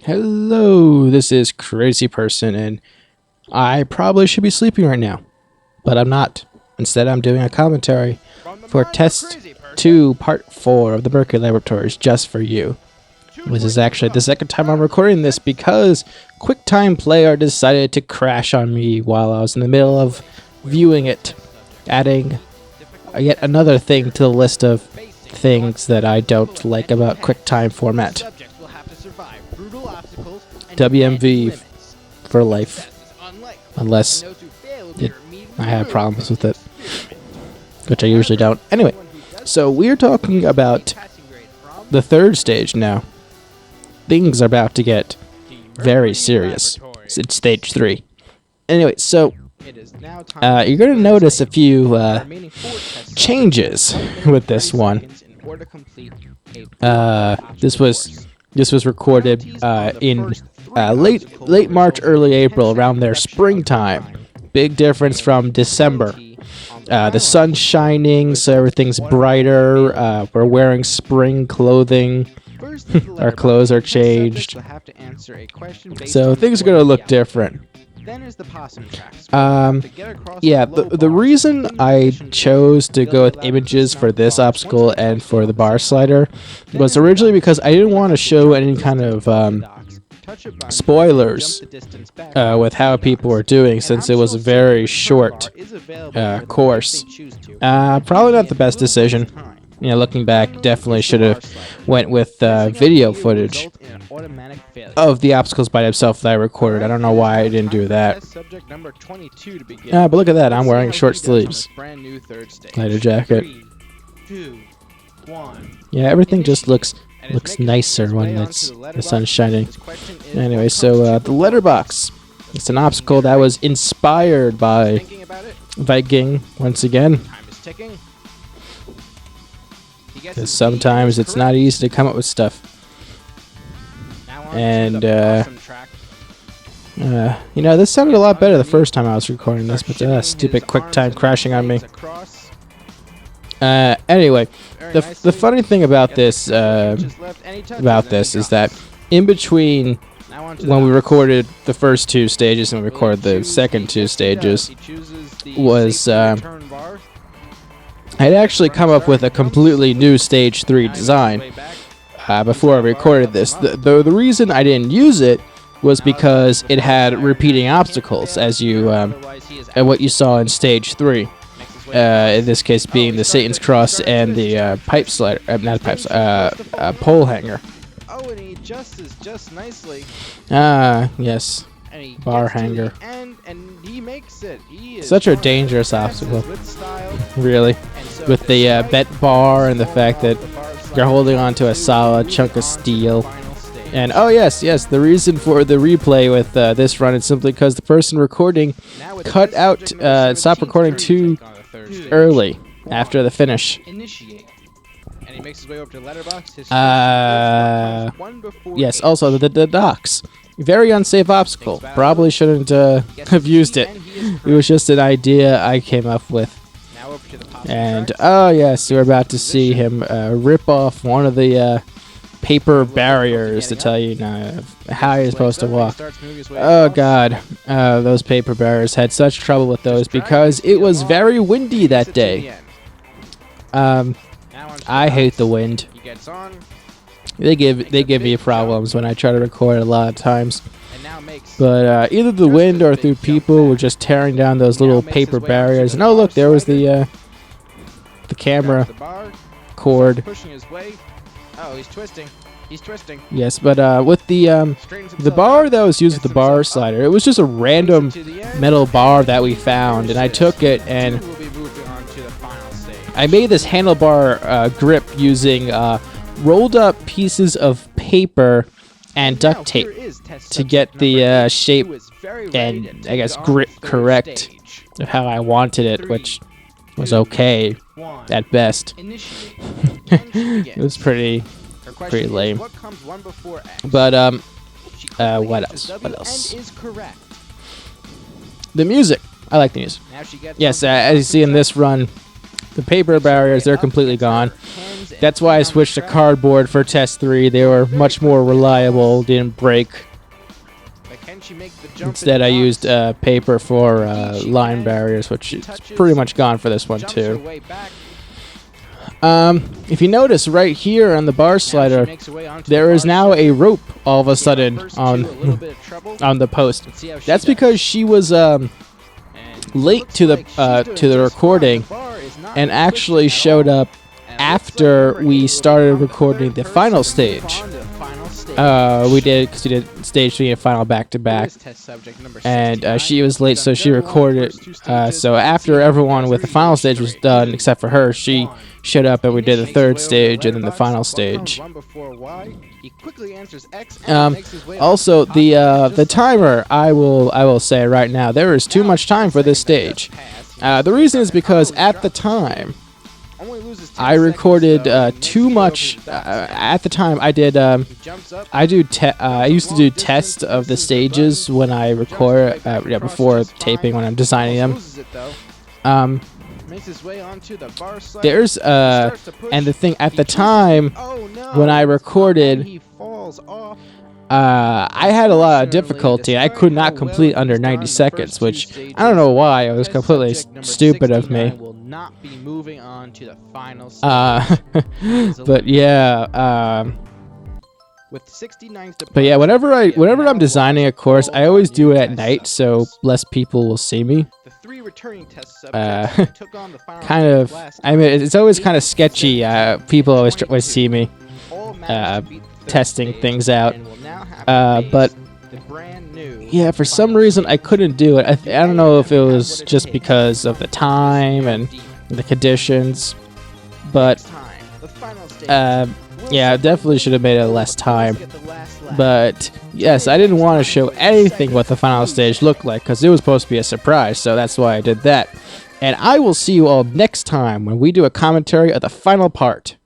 Hello, this is Crazy Person, and I probably should be sleeping right now, but I'm not. Instead, I'm doing a commentary for Test 2, Part 4 of the Mercury Laboratories, just for you. This is actually the second time I'm recording this because QuickTime Player decided to crash on me while I was in the middle of viewing it, adding yet another thing to the list of things that I don't like about QuickTime format. WMV for life, unless I have problems with it, which I usually don't. Anyway, so we're talking about the third stage now. Things are about to get very serious. It's stage 3. Anyway, so you're going to notice a few changes with this one. This was recorded in late March, early April, around their springtime. Big difference from December. The sun's shining, so everything's brighter. We're wearing spring clothing. Our clothes are changed. So things are going to look different. Yeah, the reason I chose to go with images for this obstacle and for the bar slider was originally because I didn't want to show any kind of spoilers with how people were doing, since it was a very short course. Probably not the best decision. You know, looking back, definitely should have went with video footage of the obstacles by themselves that I recorded. I don't know why I didn't do that. But look at that, I'm wearing short sleeves. Lighter jacket. Yeah, everything just looks nicer when the sun's shining. Anyway, so the letterbox. It's an obstacle that was inspired by Viking once again. Because sometimes it's not easy to come up with stuff. And, you know, this sounded a lot better the first time I was recording this, but stupid QuickTime crashing on me. Anyway, the funny thing about this is that in between when we recorded the first 2 stages and we recorded the second 2 stages was I'd actually come up with a completely new stage 3 design before I recorded this. The reason I didn't use it was because it had repeating obstacles, as you and what you saw in stage 3. In this case, being the Satan's Cross and the pipe slider, not pipe, pole hanger. Oh, and he adjusts just nicely. Yes, bar hanger. And he makes it. He is such a dangerous obstacle, really, with the bent bar and the fact that you're holding onto a solid chunk of steel. And oh yes, the reason for the replay with this run is simply because the person recording cut out, stopped recording too early after the finish. And he makes his way over to the letterbox. Yes, also the docks. Very unsafe obstacle. Probably shouldn't have used it. It was just an idea I came up with. And oh yes, we're about to see him rip off one of the paper barriers to tell you how you're supposed to walk. Oh god, those paper barriers had such trouble with those because it was very windy that day. I hate the wind. They give me problems when I try to record a lot of times. But either the wind or through people were just tearing down those little paper barriers. And oh look, there was the camera cord. Oh, he's twisting. Yes, but with the bar that was used with the bar slider, it was just a random metal bar that we found, and I took it and I made this handlebar grip using rolled up pieces of paper and duct tape to get the shape and I guess grip correct of how I wanted it, which was okay at best. It was pretty lame. But what else? The music. I like the music. Yes, as you see in this run, the paper barriers, they're completely gone. That's why I switched to cardboard for test 3. They were much more reliable, didn't break. Instead, I used paper for line barriers, which is pretty much gone for this one too. If you notice right here on the bar slider, there is now a rope all of a sudden on the post. That's because she was late to the recording and actually showed up after we started recording the final stage. We did stage 3 and final back-to-back, and she was late, so she recorded. So after everyone with the final stage was done, except for her, she showed up and we did the third stage and then the final stage. Also, the timer, I will say right now, there is too much time for this stage. The reason is because at the time I recorded too much. At the time, I did. I used to do tests of the stages when I record. Before taping, when I'm designing them. There's and the thing at the time when I recorded, I had a lot of difficulty. I could not complete under 90 seconds, which I don't know why. It was completely stupid of me. But yeah, whenever I'm designing a course, I always do it at night so less people will see me. Kind of. I mean, it's always kind of sketchy. People always see me testing things out. But yeah, for some reason I couldn't do it. I don't know if it was just because of the time and the conditions, but yeah, definitely should have made it less time. But yes, I didn't want to show anything what the final stage looked like because it was supposed to be a surprise, so that's why I did that. And I will see you all next time when we do a commentary of the final part.